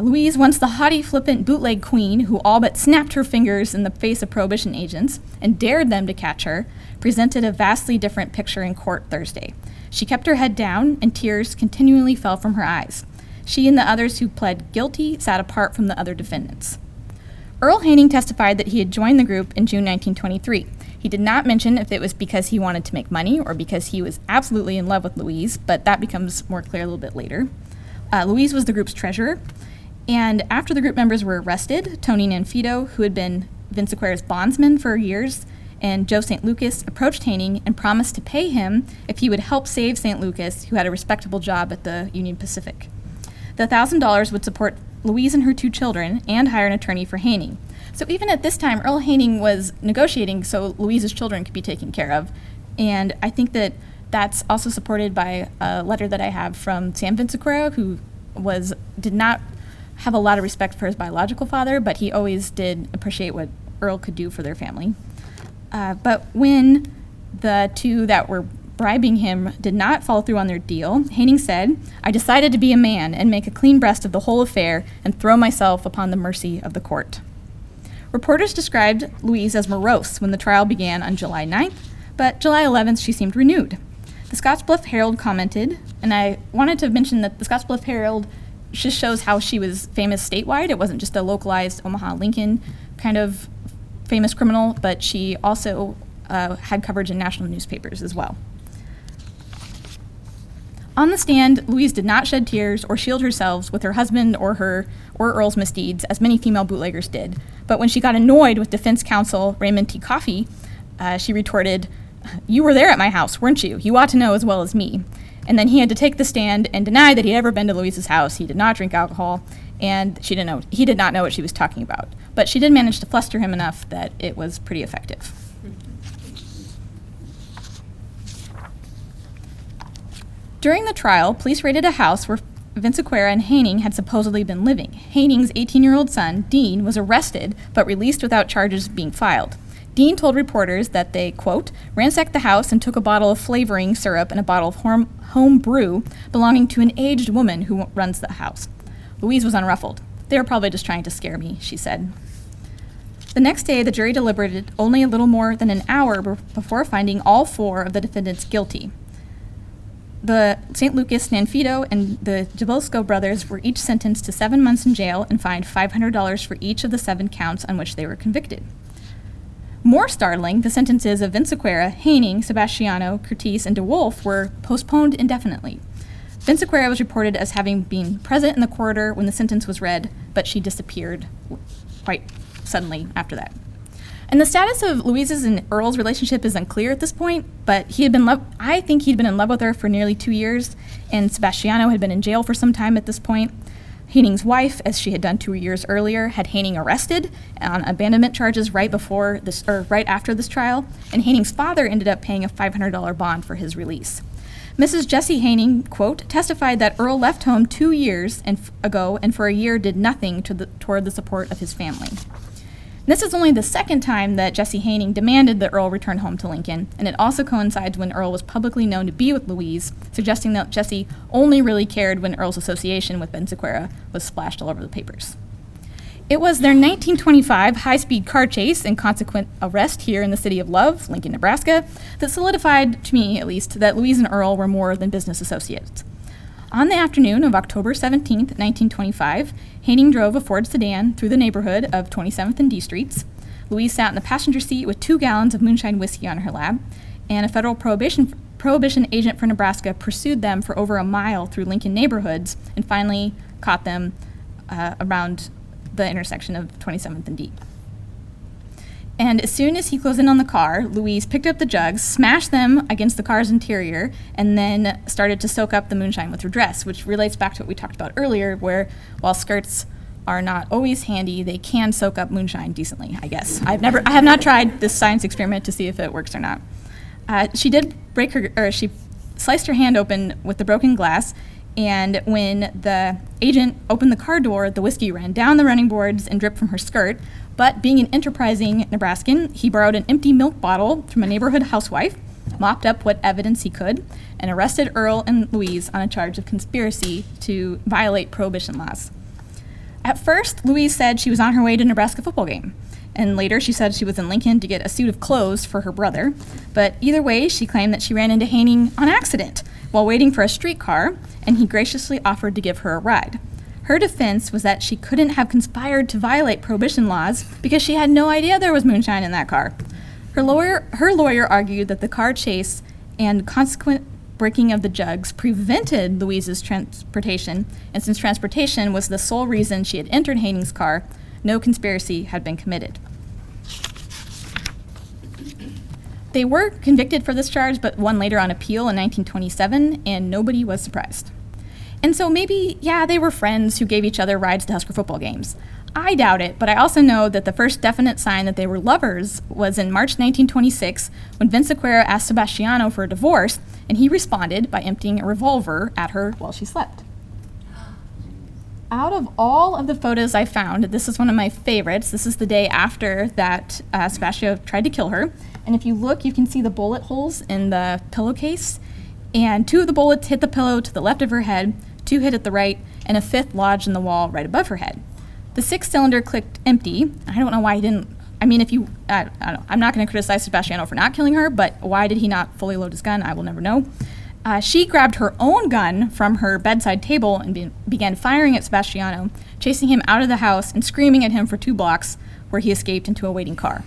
Louise, once the haughty, flippant bootleg queen who all but snapped her fingers in the face of Prohibition agents and dared them to catch her, presented a vastly different picture in court Thursday. She kept her head down, and tears continually fell from her eyes. She and the others who pled guilty sat apart from the other defendants. Earl Handing testified that he had joined the group in June 1923. He did not mention if it was because he wanted to make money or because he was absolutely in love with Louise, but that becomes more clear a little bit later. Louise was the group's treasurer, and after the group members were arrested, Tony Nanfito, who had been Vinciquerra's bondsman for years, and Joe St. Lucas approached Haining and promised to pay him if he would help save St. Lucas, who had a respectable job at the Union Pacific. The $1,000 would support Louise and her 2 children and hire an attorney for Haining. So even at this time, Earl Haining was negotiating so Louise's children could be taken care of. And I think that that's also supported by a letter that I have from Sam Vinciquerra, who did not have a lot of respect for his biological father, but he always did appreciate what Earl could do for their family. But when the 2 that were bribing him did not follow through on their deal, Haining said, "I decided to be a man and make a clean breast of the whole affair and throw myself upon the mercy of the court." Reporters described Louise as morose when the trial began on July 9th, but July 11th she seemed renewed. The Scottsbluff Herald commented, and I wanted to mention that the Scottsbluff Herald just shows how she was famous statewide. It wasn't just a localized Omaha, Lincoln kind of famous criminal, but she also had coverage in national newspapers as well. On the stand, Louise did not shed tears or shield herself with her husband or Earl's misdeeds, as many female bootleggers did. But when she got annoyed with defense counsel Raymond T. Coffey, she retorted, "You were there at my house, weren't you? You ought to know as well as me." And then he had to take the stand and deny that he had ever been to Louise's house. He did not drink alcohol, and he did not know what she was talking about. But she did manage to fluster him enough that it was pretty effective. During the trial, police raided a house where Vinciquerra and Haining had supposedly been living. Haining's 18-year-old son, Dean, was arrested but released without charges being filed. Dean told reporters that they, quote, ransacked the house and took a bottle of flavoring syrup and a bottle of home brew belonging to an aged woman who runs the house. Louise was unruffled. "They were probably just trying to scare me," she said. The next day, the jury deliberated only a little more than an hour before finding all 4 of the defendants guilty. The St. Lucas, Nanfito, and the Jabilsko brothers were each sentenced to 7 months in jail and fined $500 for each of the 7 counts on which they were convicted. More startling, the sentences of Vinciquerra, Haining, Sebastiano, Curtis, and DeWolf were postponed indefinitely. Vinciquerra was reported as having been present in the corridor when the sentence was read, but she disappeared quite suddenly after that. And the status of Louise's and Earl's relationship is unclear at this point, but I think he'd been in love with her for nearly 2 years, and Sebastiano had been in jail for some time at this point. Haining's wife, as she had done 2 years earlier, had Haining arrested on abandonment charges right after this trial, and Haining's father ended up paying a $500 bond for his release. Mrs. Jessie Haining, quote, testified that Earl left home 2 years ago and for a year did nothing toward the support of his family. This is only the second time that Jessie Haining demanded that Earl return home to Lincoln, and it also coincides when Earl was publicly known to be with Louise, suggesting that Jessie only really cared when Earl's association with Vinciquerra was splashed all over the papers. It was their 1925 high-speed car chase and consequent arrest here in the city of Love, Lincoln, Nebraska, that solidified, to me at least, that Louise and Earl were more than business associates. On the afternoon of October 17, 1925, Haining drove a Ford sedan through the neighborhood of 27th and D Streets. Louise sat in the passenger seat with 2 gallons of moonshine whiskey on her lap, and a federal prohibition agent for Nebraska pursued them for over a mile through Lincoln neighborhoods and finally caught them around the intersection of 27th and D. And as soon as he closed in on the car, Louise picked up the jugs, smashed them against the car's interior, and then started to soak up the moonshine with her dress, which relates back to what we talked about earlier, where while skirts are not always handy, they can soak up moonshine decently, I guess. I have not tried this science experiment to see if it works or not. She sliced her hand open with the broken glass, and when the agent opened the car door, the whiskey ran down the running boards and dripped from her skirt. But being an enterprising Nebraskan, he borrowed an empty milk bottle from a neighborhood housewife, mopped up what evidence he could, and arrested Earl and Louise on a charge of conspiracy to violate prohibition laws. At first, Louise said she was on her way to a Nebraska football game, and later she said she was in Lincoln to get a suit of clothes for her brother. But either way, she claimed that she ran into Haining on accident while waiting for a streetcar, and he graciously offered to give her a ride. Her defense was that she couldn't have conspired to violate prohibition laws because she had no idea there was moonshine in that car. Her lawyer argued that the car chase and consequent breaking of the jugs prevented Louise's transportation, and since transportation was the sole reason she had entered Haining's car, no conspiracy had been committed. They were convicted for this charge, but won later on appeal in 1927, and nobody was surprised. And so maybe, they were friends who gave each other rides to Husker football games. I doubt it, but I also know that the first definite sign that they were lovers was in March 1926 when Vinciquerra asked Sebastiano for a divorce, and he responded by emptying a revolver at her while she slept. Out of all of the photos I found, this is one of my favorites. This is the day after that Sebastiano tried to kill her. And if you look, you can see the bullet holes in the pillowcase. And 2 of the bullets hit the pillow to the left of her head, 2 hit at the right, and a 5th lodged in the wall right above her head. The 6th cylinder clicked empty. I don't know why he didn't. I mean, I don't know. I'm not going to criticize Sebastiano for not killing her, but why did he not fully load his gun? I will never know. She grabbed her own gun from her bedside table and began firing at Sebastiano, chasing him out of the house and screaming at him for 2 blocks, where he escaped into a waiting car.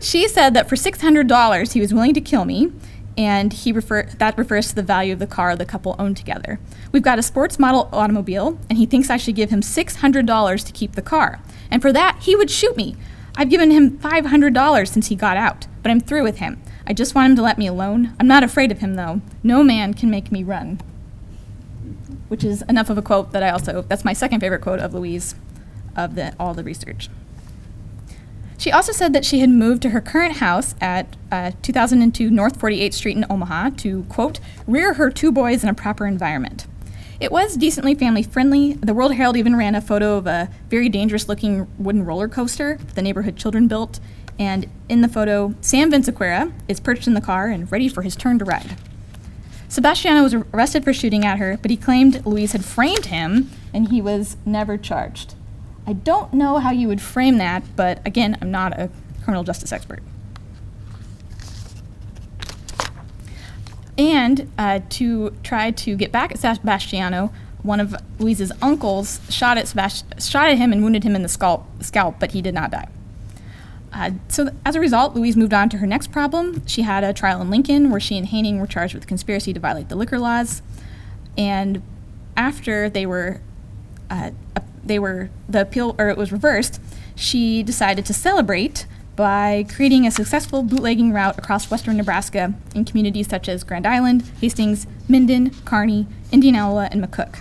She said that for $600 he was willing to kill me, and that refers to the value of the car the couple owned together. We've got a sports model automobile, and he thinks I should give him $600 to keep the car. And for that, he would shoot me. I've given him $500 since he got out, but I'm through with him. I just want him to let me alone. I'm not afraid of him, though. No man can make me run. Which is enough of a quote that that's my second favorite quote of Louise of all the research. She also said that she had moved to her current house at 2002 North 48th Street in Omaha to, quote, rear her 2 boys in a proper environment. It was decently family-friendly. The World Herald even ran a photo of a very dangerous-looking wooden roller coaster the neighborhood children built, and in the photo, Sam Vinciquerra is perched in the car and ready for his turn to ride. Sebastiano was arrested for shooting at her, but he claimed Louise had framed him, and he was never charged. I don't know how you would frame that, but again, I'm not a criminal justice expert. And to try to get back at Sebastiano, one of Louise's uncles shot at him and wounded him in the scalp, but he did not die. So as a result, Louise moved on to her next problem. She had a trial in Lincoln where she and Haining were charged with conspiracy to violate the liquor laws. And after the appeal, or it was reversed, she decided to celebrate by creating a successful bootlegging route across western Nebraska in communities such as Grand Island, Hastings, Minden, Kearney, Indianola, and McCook.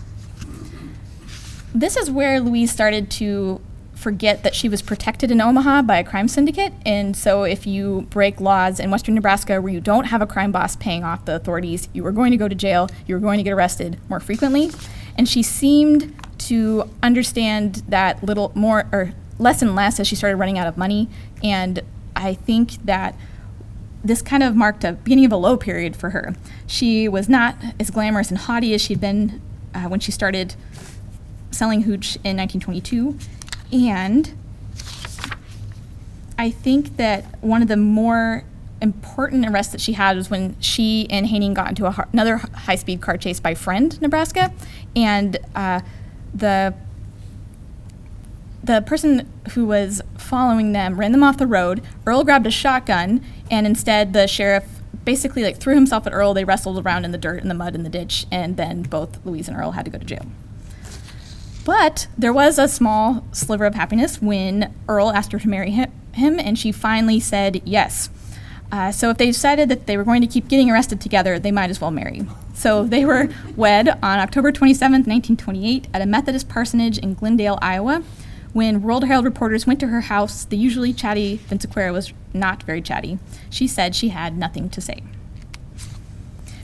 This is where Louise started to forget that she was protected in Omaha by a crime syndicate, and so if you break laws in western Nebraska where you don't have a crime boss paying off the authorities, you are going to go to jail, you are going to get arrested more frequently. And she seemed to understand that little more, or less and less, as she started running out of money. And I think that this kind of marked a beginning of a low period for her. She was not as glamorous and haughty as she'd been when she started selling hooch in 1922. And I think that one of the more important arrests that she had was when she and Haining got into another high-speed car chase by Friend, Nebraska, and the person who was following them ran them off the road. Earl grabbed a shotgun, and instead the sheriff basically threw himself at Earl. They wrestled around in the dirt and the mud in the ditch, and then both Louise and Earl had to go to jail. But there was a small sliver of happiness when Earl asked her to marry him, and she finally said yes. So if they decided that they were going to keep getting arrested together, they might as well marry. So they were wed on October 27th, 1928, at a Methodist parsonage in Glendale, Iowa. When World Herald reporters went to her house, the usually chatty Vinciquerra was not very chatty. She said she had nothing to say.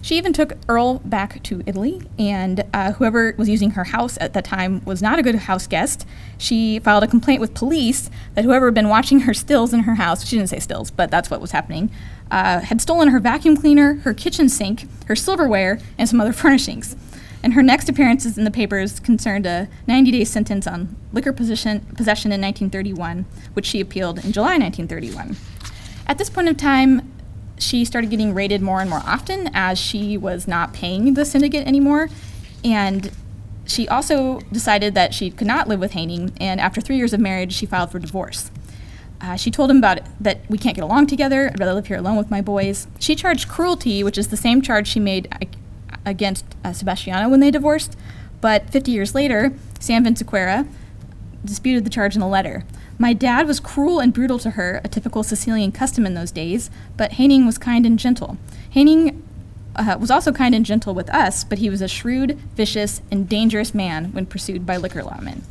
She even took Earl back to Italy, and whoever was using her house at that time was not a good house guest. She filed a complaint with police that whoever had been watching her stills in her house, she didn't say stills, but that's what was happening, had stolen her vacuum cleaner, her kitchen sink, her silverware, and some other furnishings. And her next appearances in the papers concerned a 90-day sentence on liquor possession in 1931, which she appealed in July 1931. At this point in time, she started getting raided more and more often as she was not paying the syndicate anymore. And she also decided that she could not live with Haining, and after 3 years of marriage, she filed for divorce. She told him about it, that we can't get along together, I'd rather live here alone with my boys. She charged cruelty, which is the same charge she made against Sebastiano when they divorced, but 50 years later, Sam Vinciquerra disputed the charge in a letter. My dad was cruel and brutal to her, a typical Sicilian custom in those days, but Haining was kind and gentle. Haining was also kind and gentle with us, but he was a shrewd, vicious, and dangerous man when pursued by liquor lawmen.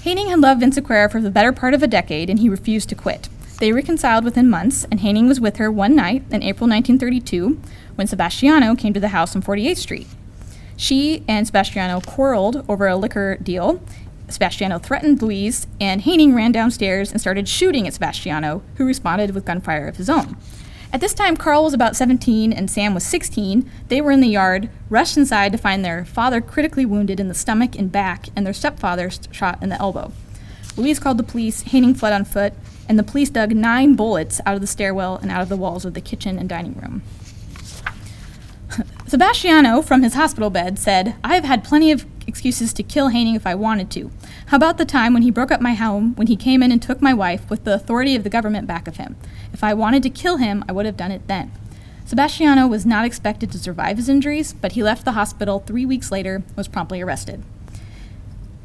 Haining had loved Vinciquerra for the better part of a decade, and he refused to quit. They reconciled within months, and Haining was with her one night in April 1932 when Sebastiano came to the house on 48th Street. She and Sebastiano quarreled over a liquor deal. Sebastiano threatened Louise, and Haining ran downstairs and started shooting at Sebastiano, who responded with gunfire of his own. At this time, Carl was about 17 and Sam was 16. They were in the yard, rushed inside to find their father critically wounded in the stomach and back, and their stepfather shot in the elbow. Louise called the police, Haining fled on foot, and the police dug 9 bullets out of the stairwell and out of the walls of the kitchen and dining room. Sebastiano, from his hospital bed, said, "I have had plenty of excuses to kill Haining if I wanted to. How about the time when he broke up my home, when he came in and took my wife with the authority of the government back of him? If I wanted to kill him, I would have done it then." Sebastiano was not expected to survive his injuries, but he left the hospital 3 weeks later and was promptly arrested.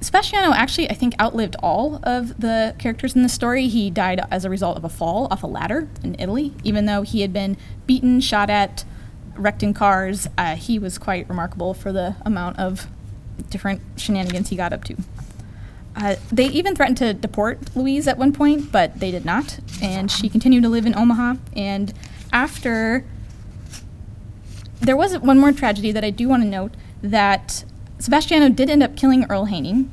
Sebastiano actually, I think, outlived all of the characters in the story. He died as a result of a fall off a ladder in Italy. Even though he had been beaten, shot at, wrecked in cars, he was quite remarkable for the amount of different shenanigans he got up to. They even threatened to deport Louise at one point, but they did not, and she continued to live in Omaha. And after, there was one more tragedy that I do want to note, that Sebastiano did end up killing Earl Haney,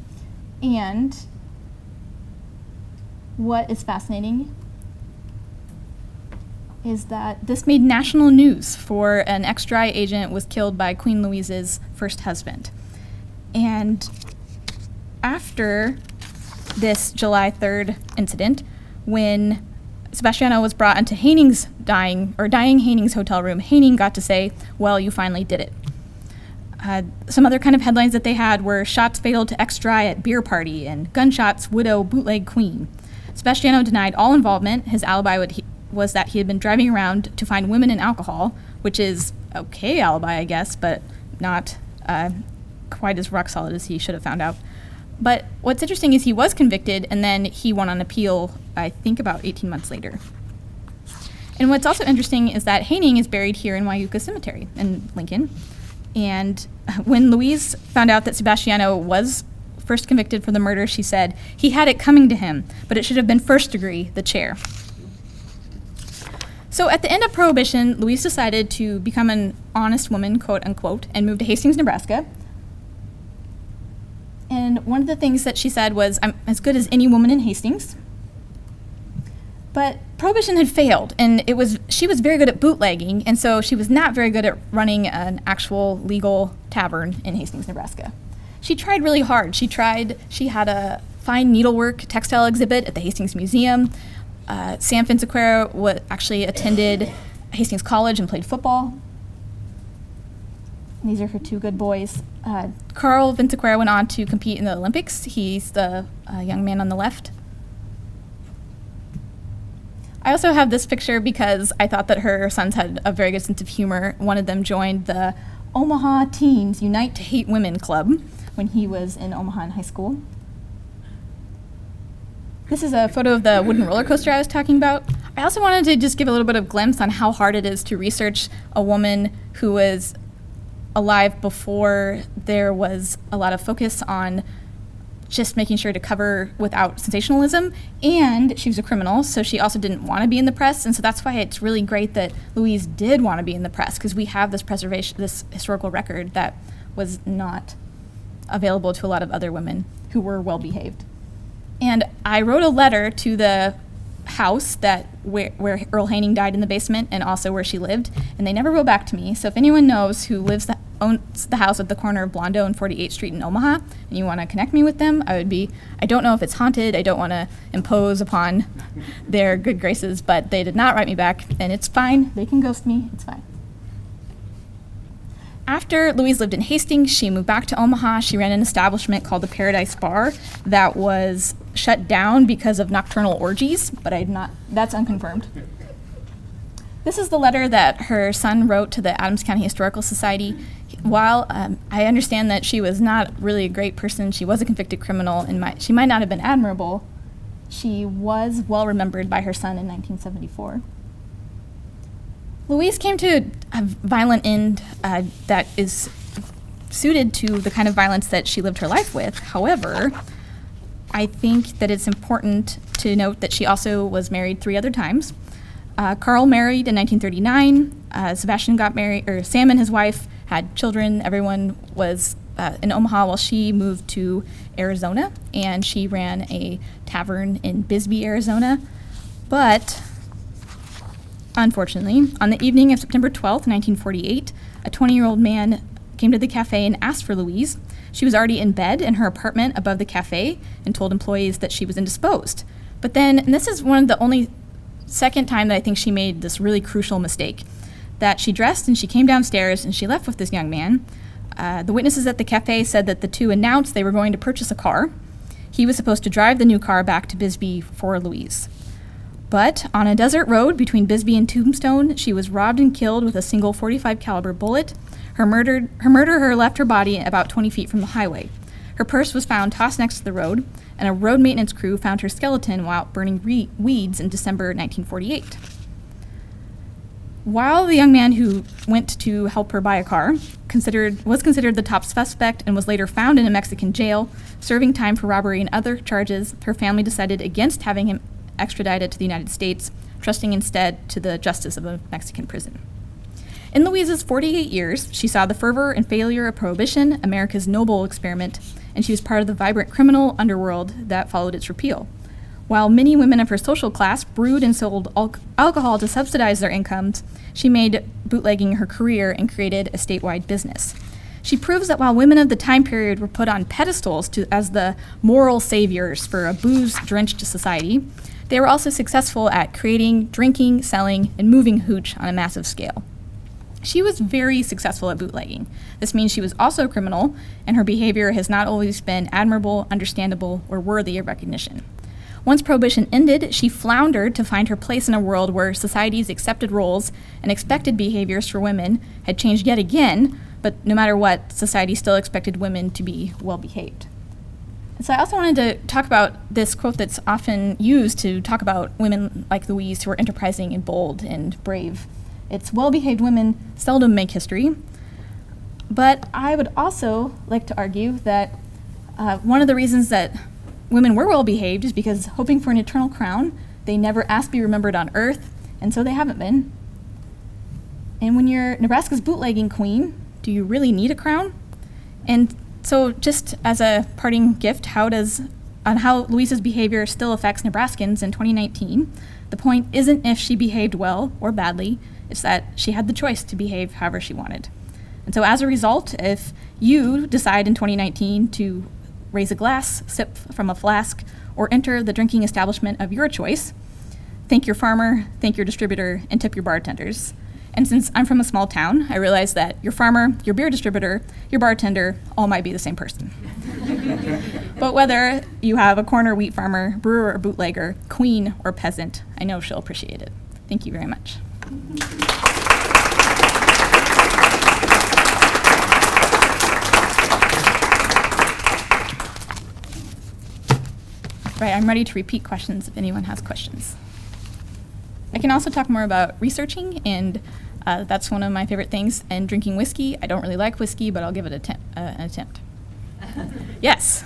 and what is fascinating is that this made national news, for an ex-dry agent was killed by Queen Louise's first husband. And after this July 3rd incident, when Sebastiano was brought into Haining's dying Haining's hotel room, Haining got to say, "Well, you finally did it." Some other kind of headlines that they had were "Shots fatal to ex-dry at beer party" and "Gunshots widow bootleg queen." Sebastiano denied all involvement. His alibi was that he had been driving around to find women and alcohol, which is okay alibi, I guess, but not quite as rock solid as he should have found out. But what's interesting is he was convicted, and then he won on appeal, I think, about 18 months later. And what's also interesting is that Haining is buried here in Wyuka Cemetery in Lincoln. And when Louise found out that Sebastiano was first convicted for the murder, she said, "He had it coming to him, but it should have been first degree, the chair." So at the end of Prohibition, Louise decided to become an honest woman, quote unquote, and moved to Hastings, Nebraska. And one of the things that she said was, "I'm as good as any woman in Hastings." But Prohibition had failed, and she was very good at bootlegging, and so she was not very good at running an actual legal tavern in Hastings, Nebraska. She tried really hard. She had a fine needlework textile exhibit at the Hastings Museum. Sam Vinciquerra actually attended Hastings College and played football. And these are her two good boys. Carl Vinciquerra went on to compete in the Olympics. He's the young man on the left. I also have this picture because I thought that her sons had a very good sense of humor. One of them joined the Omaha Teens Unite to Hate Women Club when he was in Omaha in high school. This is a photo of the wooden roller coaster I was talking about. I also wanted to just give a little bit of glimpse on how hard it is to research a woman who was alive before there was a lot of focus on just making sure to cover without sensationalism, and she was a criminal, so she also didn't want to be in the press, and so that's why it's really great that Louise did want to be in the press, because we have this historical record that was not available to a lot of other women who were well behaved. And I wrote a letter to the house where Earl Handing died in the basement, and also where she lived, and they never wrote back to me. So if anyone knows who owns the house at the corner of Blondo and 48th Street in Omaha, and you want to connect me with them, I don't know if it's haunted. I don't want to impose upon their good graces, but they did not write me back, and it's fine. They can ghost me. It's fine. After Louise lived in Hastings, she moved back to Omaha. She ran an establishment called the Paradise Bar that was shut down because of nocturnal orgies, but that's unconfirmed. This is the letter that her son wrote to the Adams County Historical Society. While I understand that she was not really a great person, she was a convicted criminal, and she might not have been admirable, she was well remembered by her son in 1974. Louise came to a violent end that is suited to the kind of violence that she lived her life with. However, I think that it's important to note that she also was married 3 other times. Carl married in 1939. Sebastian got married, or Sam and his wife had children. Everyone was in Omaha while she moved to Arizona, and she ran a tavern in Bisbee, Arizona. But unfortunately, on the evening of September 12th, 1948, a 20-year-old man came to the cafe and asked for Louise. She was already in bed in her apartment above the cafe and told employees that she was indisposed. But then, and this is one of the only second time that I think she made this really crucial mistake, that she dressed and she came downstairs and she left with this young man. The witnesses at the cafe said that the two announced they were going to purchase a car. He was supposed to drive the new car back to Bisbee for Louise. But on a desert road between Bisbee and Tombstone, she was robbed and killed with a single .45 caliber bullet. Her murderer left her body about 20 feet from the highway. Her purse was found tossed next to the road, and a road maintenance crew found her skeleton while burning weeds in December 1948. While the young man who went to help her buy a car was considered the top suspect and was later found in a Mexican jail, serving time for robbery and other charges, her family decided against having him extradited to the United States, trusting instead to the justice of a Mexican prison. In Louise's 48 years, she saw the fervor and failure of Prohibition, America's noble experiment, and she was part of the vibrant criminal underworld that followed its repeal. While many women of her social class brewed and sold alcohol to subsidize their incomes, she made bootlegging her career and created a statewide business. She proves that while women of the time period were put on pedestals as the moral saviors for a booze-drenched society, they were also successful at creating, drinking, selling, and moving hooch on a massive scale. She was very successful at bootlegging. This means she was also a criminal, and her behavior has not always been admirable, understandable, or worthy of recognition. Once Prohibition ended, she floundered to find her place in a world where society's accepted roles and expected behaviors for women had changed yet again, but no matter what, society still expected women to be well-behaved. And so I also wanted to talk about this quote that's often used to talk about women like Louise who are enterprising and bold and brave. It's well-behaved women seldom make history, but I would also like to argue that one of the reasons that women were well-behaved is because, hoping for an eternal crown, they never asked to be remembered on earth, and so they haven't been. And when you're Nebraska's bootlegging queen, do you really need a crown? And so just as a parting gift, on how Louise's behavior still affects Nebraskans in 2019, the point isn't if she behaved well or badly, it's that she had the choice to behave however she wanted. And so as a result, if you decide in 2019 to raise a glass, sip from a flask, or enter the drinking establishment of your choice, thank your farmer, thank your distributor, and tip your bartenders. And since I'm from a small town, I realize that your farmer, your beer distributor, your bartender all might be the same person. But whether you have a corner wheat farmer, brewer or bootlegger, queen or peasant, I know she'll appreciate it. Thank you very much. Right, I'm ready to repeat questions if anyone has questions. I can also talk more about researching, and that's one of my favorite things, and drinking whiskey. I don't really like whiskey, but I'll give it an attempt. Yes?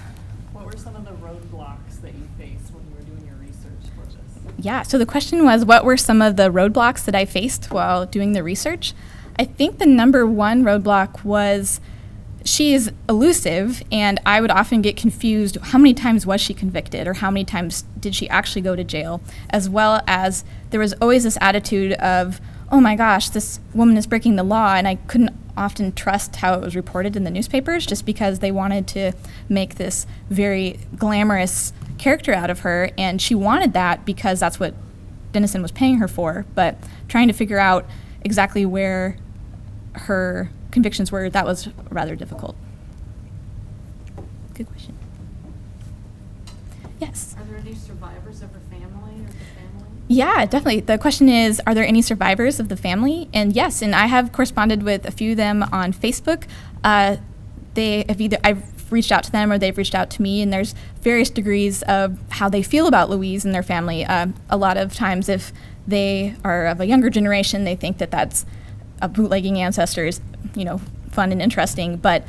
What were some of the roadblocks that you faced when you were doing your research for this? Yeah, so the question was, what were some of the roadblocks that I faced while doing the research? I think the number one roadblock was she is elusive, and I would often get confused, how many times was she convicted, or how many times did she actually go to jail, as well as there was always this attitude of, oh my gosh, this woman is breaking the law, and I couldn't often trust how it was reported in the newspapers just because they wanted to make this very glamorous character out of her, and she wanted that because that's what Denison was paying her for, but trying to figure out exactly where her convictions were, that was rather difficult. Good question. Yes? Are there any survivors of her family or the family? Yeah, definitely. The question is, are there any survivors of the family? And yes, and I have corresponded with a few of them on Facebook. They have I've reached out to them or they've reached out to me, and there's various degrees of how they feel about Louise and their family. A lot of times if they are of a younger generation, they think that that's a bootlegging ancestors, fun and interesting, but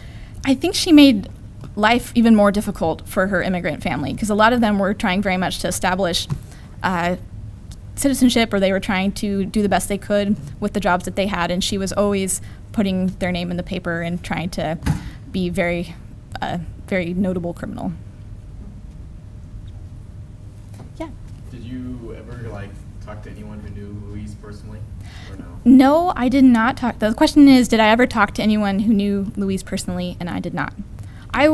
I think she made life even more difficult for her immigrant family because a lot of them were trying very much to establish citizenship, or they were trying to do the best they could with the jobs that they had, and she was always putting their name in the paper and trying to be very notable criminal. Yeah. Did you ever talk to anyone who knew Louise personally, or no? No, I did not talk. The question is, did I ever talk to anyone who knew Louise personally? And I did not. I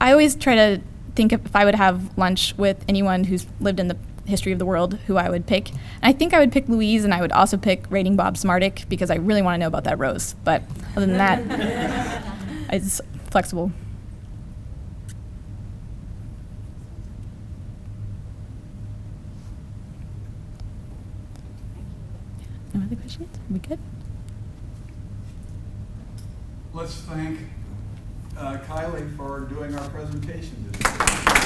always try to think if I would have lunch with anyone who's lived in the history of the world, who I would pick. And I think I would pick Louise, and I would also pick Raiding Bob Smartick because I really want to know about that rose. But other than that, it's flexible. No other questions? Are we good? Let's thank Kylie for doing our presentation today.